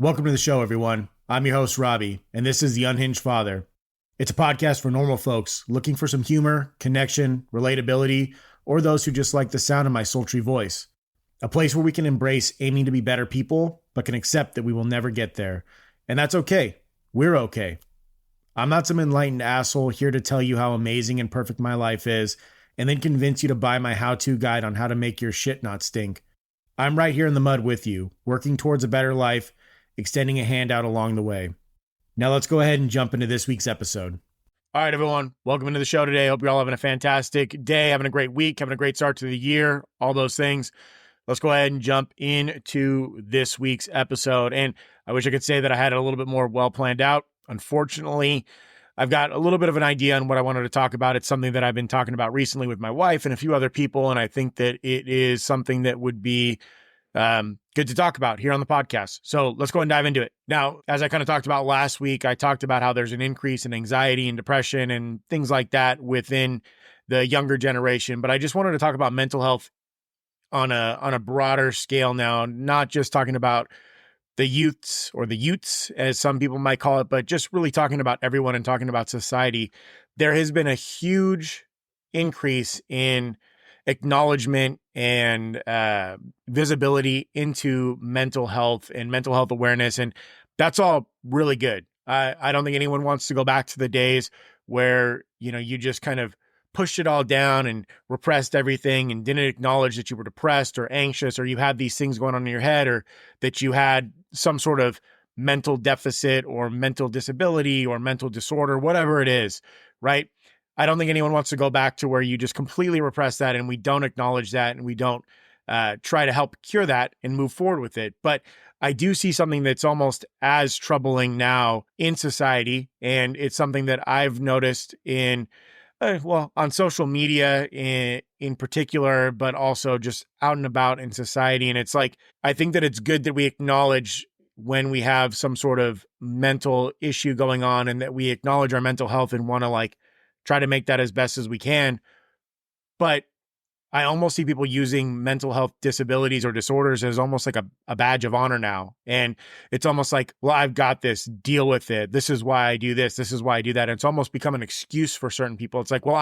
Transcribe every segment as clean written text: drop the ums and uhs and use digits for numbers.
Welcome to the show, everyone. I'm your host, Robbie, and this is The Unhinged Father. It's a podcast for normal folks looking for some humor, connection, relatability, or those who just like the sound of my sultry voice. A place where we can embrace aiming to be better people, but can accept that we will never get there. And that's okay. We're okay. I'm not some enlightened asshole here to tell you how amazing and perfect my life is, and then convince you to buy my how-to guide on how to make your shit not stink. I'm right here in the mud with you, working towards a better life, extending a hand out along the way. Now let's go ahead and jump into this week's episode. All right, everyone. Welcome into the show today. Hope you're all having a fantastic day, having a great week, having a great start to the year, all those things. Let's go ahead and jump into this week's episode. And I wish I could say that I had it a little bit more well planned out. Unfortunately, I've got a little bit of an idea on what I wanted to talk about. It's something that I've been talking about recently with my wife and a few other people, and I think that it is something that would be good to talk about here on the podcast. So let's go and dive into it. Now, as I kind of talked about last week, I talked about how there's an increase in anxiety and depression and things like that within the younger generation. But I just wanted to talk about mental health on a broader scale now, not just talking about the youths or the Utes, as some people might call it, but just really talking about everyone and talking about society. There has been a huge increase in acknowledgement and visibility into mental health and mental health awareness. And that's all really good. I don't think anyone wants to go back to the days where, you just kind of pushed it all down and repressed everything and didn't acknowledge that you were depressed or anxious or you had these things going on in your head or that you had some sort of mental deficit or mental disability or mental disorder, whatever it is, right? I don't think anyone wants to go back to where you just completely repress that and we don't acknowledge that and we don't try to help cure that and move forward with it. But I do see something that's almost as troubling now in society. And it's something that I've noticed on social media in particular, but also just out and about in society. And it's like, I think that it's good that we acknowledge when we have some sort of mental issue going on and that we acknowledge our mental health and want to try to make that as best as we can. But I almost see people using mental health disabilities or disorders as almost like a badge of honor now. And it's almost like, well, I've got this, deal with it. This is why I do this. This is why I do that. And it's almost become an excuse for certain people. It's like, well,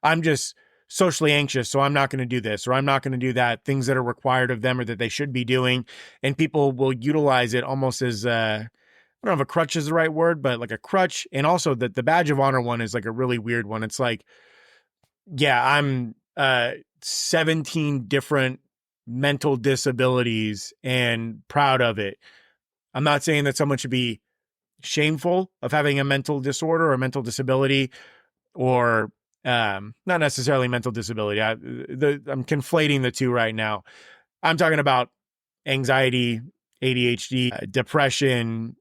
I'm just socially anxious, so I'm not going to do this, or I'm not going to do that, things that are required of them or that they should be doing. And people will utilize it almost as, I don't know if a crutch is the right word, but like a crutch. And also the badge of honor one is like a really weird one. It's like, yeah, I'm 17 different mental disabilities and proud of it. I'm not saying that someone should be shameful of having a mental disorder or a mental disability or not necessarily mental disability. I'm conflating the two right now. I'm talking about anxiety, ADHD, depression,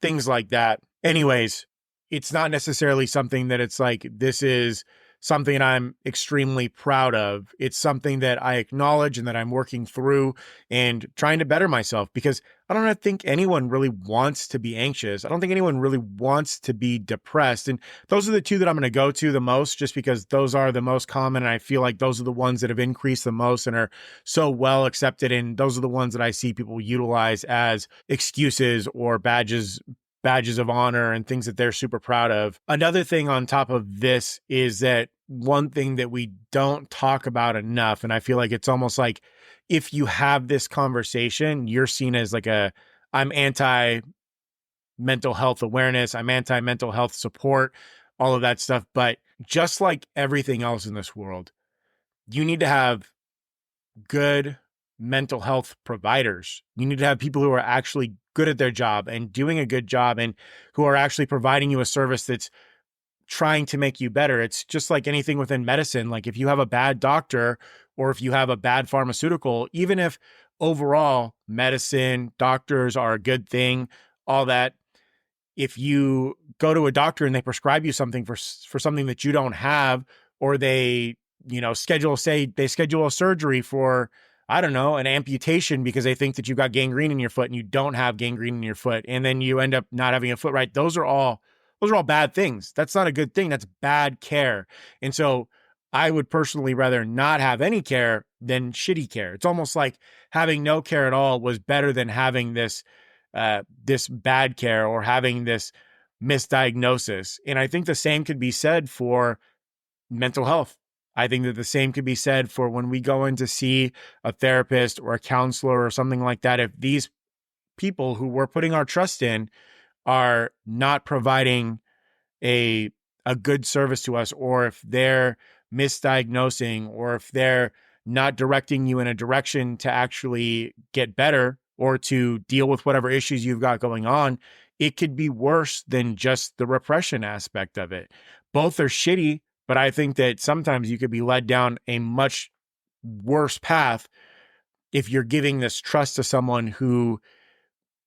things like that. Anyways, it's not necessarily something that it's like, this is something I'm extremely proud of. It's something that I acknowledge and that I'm working through and trying to better myself, because I don't think anyone really wants to be anxious. I don't think anyone really wants to be depressed. And those are the two that I'm going to go to the most, just because those are the most common. And I feel like those are the ones that have increased the most and are so well accepted. And those are the ones that I see people utilize as excuses or badges of honor and things that they're super proud of. Another thing on top of this is that one thing that we don't talk about enough, and I feel like it's almost like if you have this conversation, you're seen as like I'm anti-mental health awareness, I'm anti-mental health support, all of that stuff. But just like everything else in this world, you need to have good mental health providers. You need to have people who are actually good at their job and doing a good job and who are actually providing you a service that's trying to make you better. It's just like anything within medicine. Like if you have a bad doctor or if you have a bad pharmaceutical, even if overall medicine, doctors are a good thing, all that, if you go to a doctor and they prescribe you something for something that you don't have, or they, schedule a surgery for, I don't know, an amputation because they think that you've got gangrene in your foot and you don't have gangrene in your foot. And then you end up not having a foot right. Those are all bad things. That's not a good thing. That's bad care. And so I would personally rather not have any care than shitty care. It's almost like having no care at all was better than having this bad care or having this misdiagnosis. And I think the same could be said for mental health. I think that the same could be said for when we go in to see a therapist or a counselor or something like that. If these people who we're putting our trust in are not providing a a good service to us, or if they're misdiagnosing, or if they're not directing you in a direction to actually get better or to deal with whatever issues you've got going on, it could be worse than just the repression aspect of it. Both are shitty, but I think that sometimes you could be led down a much worse path if you're giving this trust to someone who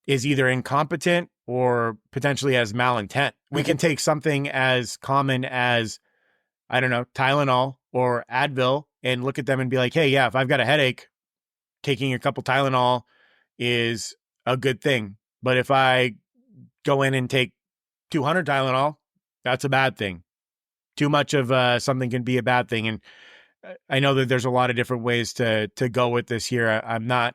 is either incompetent or potentially has malintent. We can take something as common as, I don't know, Tylenol or Advil and look at them and be like, hey, yeah, if I've got a headache, taking a couple Tylenol is a good thing. But if I go in and take 200 Tylenol, that's a bad thing. Too much of something can be a bad thing. And I know that there's a lot of different ways to go with this here. I'm not,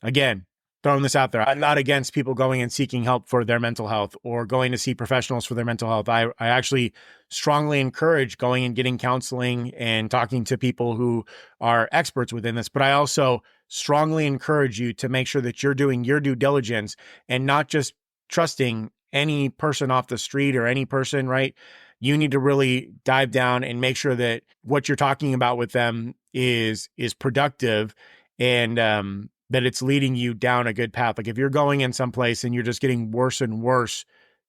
again, throwing this out there. I'm not against people going and seeking help for their mental health or going to see professionals for their mental health. I actually strongly encourage going and getting counseling and talking to people who are experts within this. But I also strongly encourage you to make sure that you're doing your due diligence and not just trusting any person off the street or any person, right? You need to really dive down and make sure that what you're talking about with them is productive and that it's leading you down a good path. Like if you're going in someplace and you're just getting worse and worse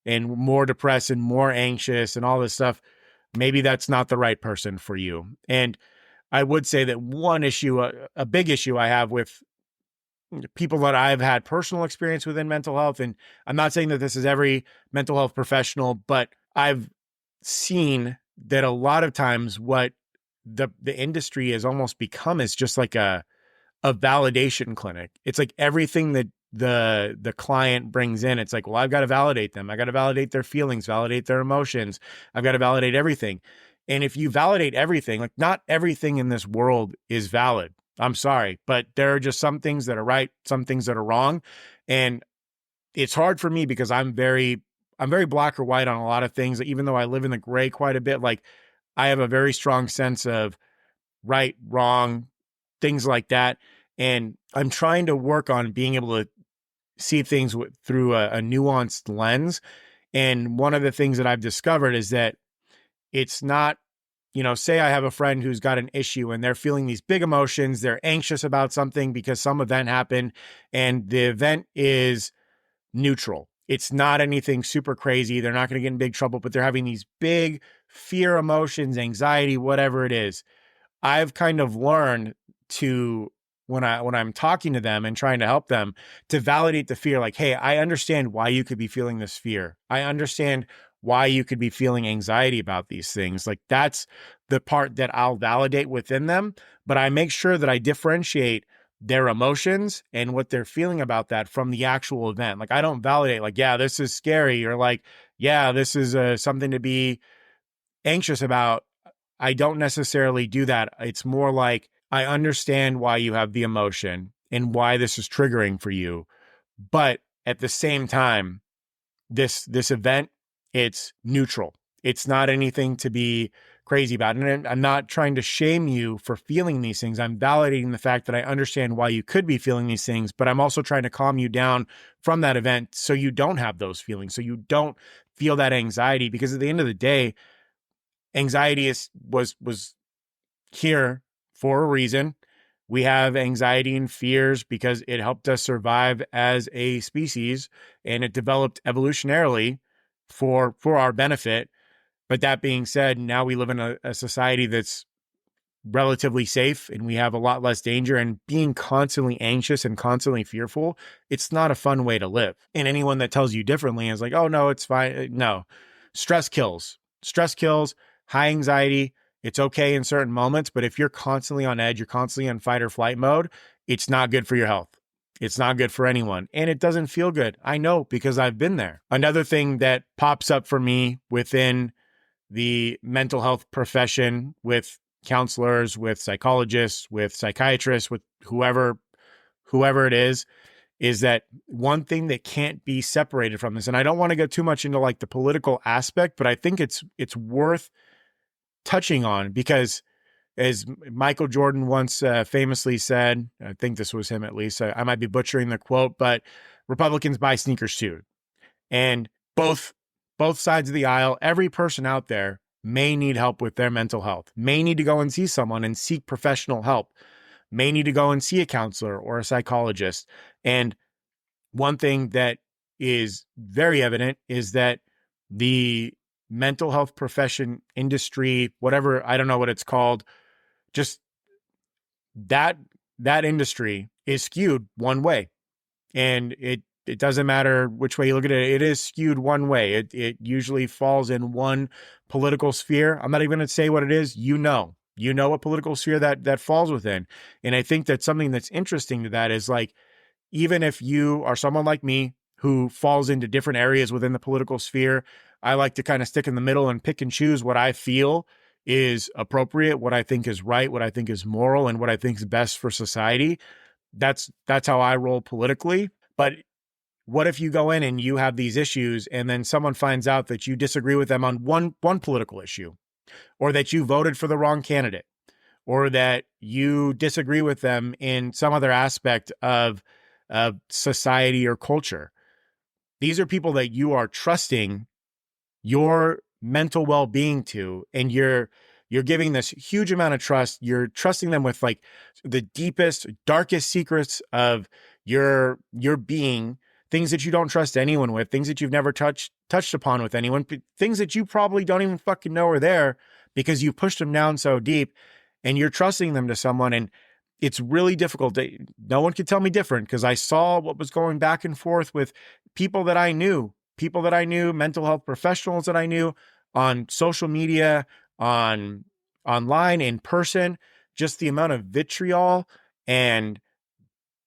and more depressed and more anxious and all this stuff, maybe that's not the right person for you. And I would say that one issue, a big issue I have with people that I've had personal experience within mental health, and I'm not saying that this is every mental health professional, but I've seen that a lot of times what the industry has almost become is just like a validation clinic. It's like everything that the client brings in, it's like, well, I've got to validate them. I got to validate their feelings, validate their emotions. I've got to validate everything. And if you validate everything, like not everything in this world is valid. I'm sorry, but there are just some things that are right, some things that are wrong. And it's hard for me because I'm very black or white on a lot of things. Even though I live in the gray quite a bit, like I have a very strong sense of right, wrong, things like that. And I'm trying to work on being able to see things through a nuanced lens. And one of the things that I've discovered is that it's not, say I have a friend who's got an issue and they're feeling these big emotions. They're anxious about something because some event happened and the event is neutral. It's not anything super crazy. They're not going to get in big trouble, but they're having these big fear emotions, anxiety, whatever it is. I've kind of learned to, when I'm talking to them and trying to help them, to validate the fear, like, hey, I understand why you could be feeling this fear. I understand why you could be feeling anxiety about these things. Like that's the part that I'll validate within them, but I make sure that I differentiate their emotions and what they're feeling about that from the actual event. Like I don't validate like, yeah, this is scary, or like, yeah, this is something to be anxious about. I don't necessarily do that. It's more like I understand why you have the emotion and why this is triggering for you. But at the same time, this event, it's neutral. It's not anything to be crazy about. And I'm not trying to shame you for feeling these things. I'm validating the fact that I understand why you could be feeling these things, but I'm also trying to calm you down from that event so you don't have those feelings, so you don't feel that anxiety. Because at the end of the day, anxiety was here for a reason. We have anxiety and fears because it helped us survive as a species and it developed evolutionarily for our benefit. But that being said, now we live in a society that's relatively safe and we have a lot less danger, and being constantly anxious and constantly fearful, it's not a fun way to live. And anyone that tells you differently is like, oh no, it's fine. No, stress kills, high anxiety. It's okay in certain moments, but if you're constantly on edge, you're constantly on fight or flight mode, it's not good for your health. It's not good for anyone. And it doesn't feel good. I know because I've been there. Another thing that pops up for me within the mental health profession with counselors, with psychologists, with psychiatrists, with whoever it is that one thing that can't be separated from this, and I don't want to go too much into like the political aspect, but I think it's worth touching on, because as Michael Jordan once famously said, I think this was him at least, I might be butchering the quote, but Republicans buy sneakers too. And both sides of the aisle, every person out there may need help with their mental health, may need to go and see someone and seek professional help, may need to go and see a counselor or a psychologist. And one thing that is very evident is that the mental health profession industry, whatever, I don't know what it's called, just that industry is skewed one way. And it doesn't matter which way you look at it, it is skewed one way. It usually falls in one political sphere. I'm not even going to say what it is. You know what political sphere that falls within. And I think that something that's interesting to that is like, even if you are someone like me who falls into different areas within the political sphere, I like to kind of stick in the middle and pick and choose what I feel is appropriate, what I think is right, what I think is moral, and what I think is best for society. That's how I roll politically. But what if you go in and you have these issues and then someone finds out that you disagree with them on one political issue, or that you voted for the wrong candidate, or that you disagree with them in some other aspect of society or culture? These are people that you are trusting your mental well-being to, and you're giving this huge amount of trust. You're trusting them with like the deepest, darkest secrets of your being, things that you don't trust anyone with, things that you've never touched upon with anyone, things that you probably don't even fucking know are there because you pushed them down so deep, and you're trusting them to someone. And it's really difficult. No one could tell me different, because I saw what was going back and forth with people that I knew, mental health professionals that I knew, on social media, online, in person, just the amount of vitriol and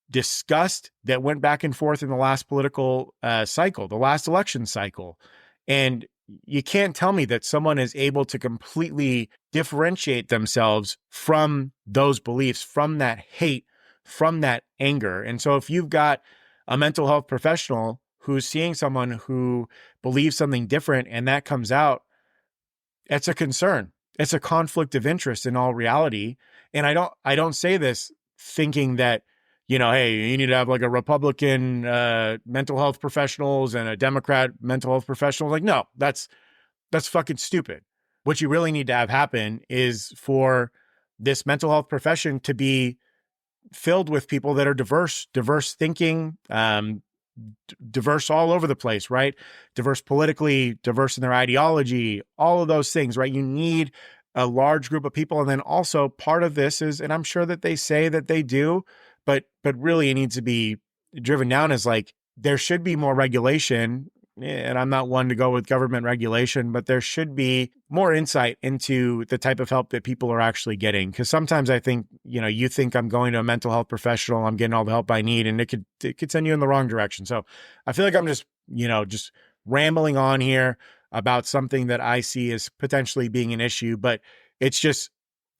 disgust that went back and forth in the last political cycle, the last election cycle. And you can't tell me that someone is able to completely differentiate themselves from those beliefs, from that hate, from that anger. And so if you've got a mental health professional who's seeing someone who believes something different and that comes out, it's a concern. It's a conflict of interest in all reality. And I don't say this thinking that, hey, you need to have like a Republican mental health professionals and a Democrat mental health professionals. Like, no, that's fucking stupid. What you really need to have happen is for this mental health profession to be filled with people that are diverse thinking, diverse all over the place, right? Diverse politically, diverse in their ideology, all of those things, right? You need a large group of people. And then also part of this is, and I'm sure that they say that they do, but really it needs to be driven down as like, there should be more regulation. And I'm not one to go with government regulation, but there should be more insight into the type of help that people are actually getting. Because sometimes I think, you think I'm going to a mental health professional, I'm getting all the help I need, and it could send you in the wrong direction. So I feel like I'm just rambling on here about something that I see as potentially being an issue. But it's just,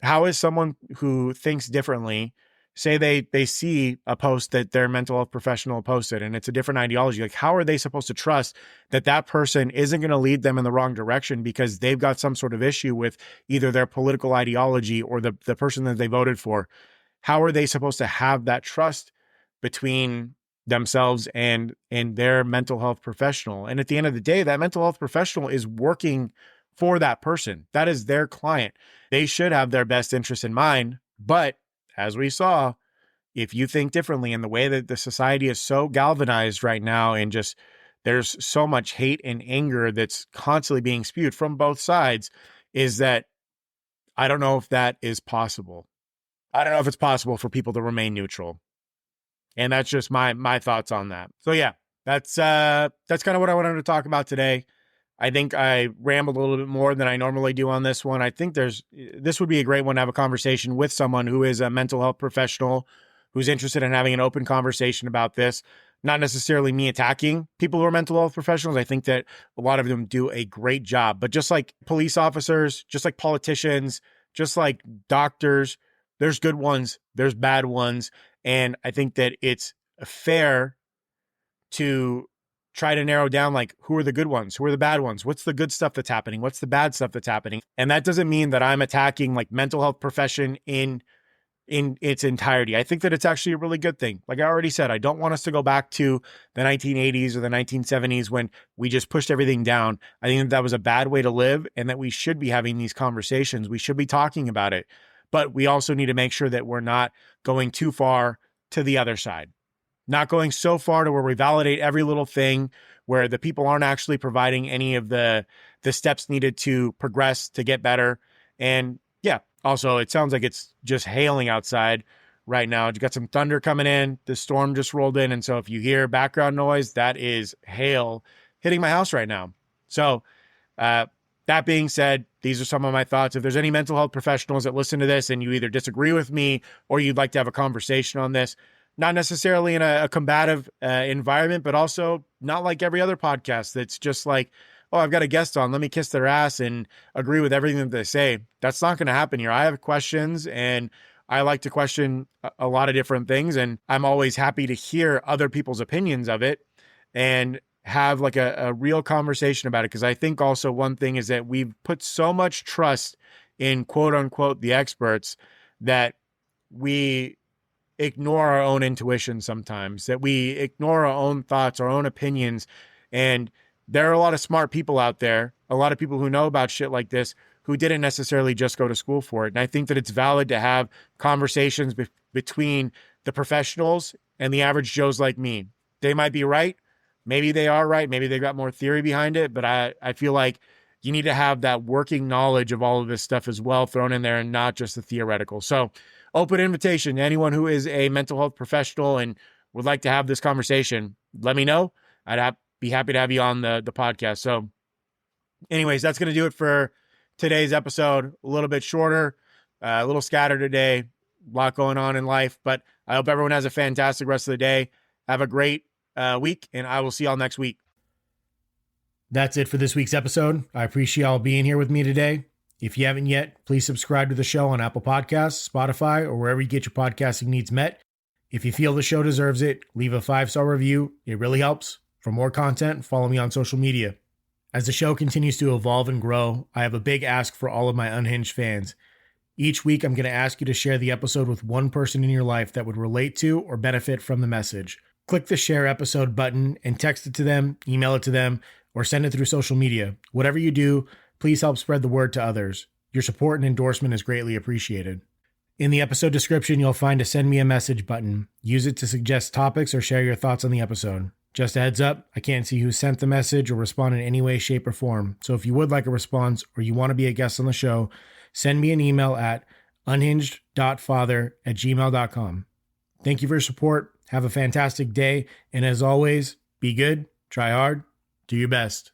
how is someone who thinks differently, say they see a post that their mental health professional posted and it's a different ideology, like how are they supposed to trust that person isn't going to lead them in the wrong direction because they've got some sort of issue with either their political ideology or the person that they voted for? How are they supposed to have that trust between themselves and their mental health professional? And at the end of the day, that mental health professional is working for that person. That is their client. They should have their best interest in mind. But as we saw, if you think differently, in the way that the society is so galvanized right now, and just there's so much hate and anger that's constantly being spewed from both sides, is that I don't know if that is possible. I don't know if it's possible for people to remain neutral. And that's just my thoughts on that. So yeah, that's kind of what I wanted to talk about today. I think I rambled a little bit more than I normally do on this one. I think this would be a great one to have a conversation with someone who is a mental health professional, who's interested in having an open conversation about this. Not necessarily me attacking people who are mental health professionals. I think that a lot of them do a great job. But just like police officers, just like politicians, just like doctors, there's good ones, there's bad ones. And I think that it's fair to try to narrow down, like, who are the good ones? Who are the bad ones? What's the good stuff that's happening? What's the bad stuff that's happening? And that doesn't mean that I'm attacking like mental health profession in its entirety. I think that it's actually a really good thing. Like I already said, I don't want us to go back to the 1980s or the 1970s when we just pushed everything down. I think that was a bad way to live and that we should be having these conversations. We should be talking about it. But we also need to make sure that we're not going too far to the other side. Not going so far to where we validate every little thing, where the people aren't actually providing any of the steps needed to progress, to get better. And yeah, also, it sounds like it's just hailing outside right now. You got some thunder coming in. The storm just rolled in. And so if you hear background noise, that is hail hitting my house right now. So that being said, these are some of my thoughts. If there's any mental health professionals that listen to this and you either disagree with me or you'd like to have a conversation on this, not necessarily in a combative environment, but also not like every other podcast that's just like, oh, I've got a guest on, let me kiss their ass and agree with everything that they say. That's not going to happen here. I have questions and I like to question a lot of different things. And I'm always happy to hear other people's opinions of it and have like a real conversation about it. Because I think also one thing is that we've put so much trust in quote unquote the experts that we ignore our own intuition sometimes, that we ignore our own thoughts, our own opinions. And there are a lot of smart people out there, a lot of people who know about shit like this, who didn't necessarily just go to school for it. And I think that it's valid to have conversations between the professionals and the average Joes like me. They might be right. Maybe they are right. Maybe they've got more theory behind it. But I feel like you need to have that working knowledge of all of this stuff as well thrown in there and not just the theoretical. So open invitation to anyone who is a mental health professional and would like to have this conversation. Let me know. I'd be happy to have you on the podcast. So anyways, that's going to do it for today's episode. A little bit shorter, a little scattered today, a lot going on in life, but I hope everyone has a fantastic rest of the day. Have a great week, and I will see y'all next week. That's it for this week's episode. I appreciate y'all being here with me today. If you haven't yet, please subscribe to the show on Apple Podcasts, Spotify, or wherever you get your podcasting needs met. If you feel the show deserves it, leave a 5-star review. It really helps. For more content, follow me on social media. As the show continues to evolve and grow, I have a big ask for all of my Unhinged fans. Each week, I'm going to ask you to share the episode with one person in your life that would relate to or benefit from the message. Click the share episode button and text it to them, email it to them, or send it through social media. Whatever you do, please help spread the word to others. Your support and endorsement is greatly appreciated. In the episode description, you'll find a send me a message button. Use it to suggest topics or share your thoughts on the episode. Just a heads up, I can't see who sent the message or respond in any way, shape, or form. So if you would like a response or you want to be a guest on the show, send me an email at unhinged.father@gmail.com. Thank you for your support. Have a fantastic day. And as always, be good, try hard, do your best.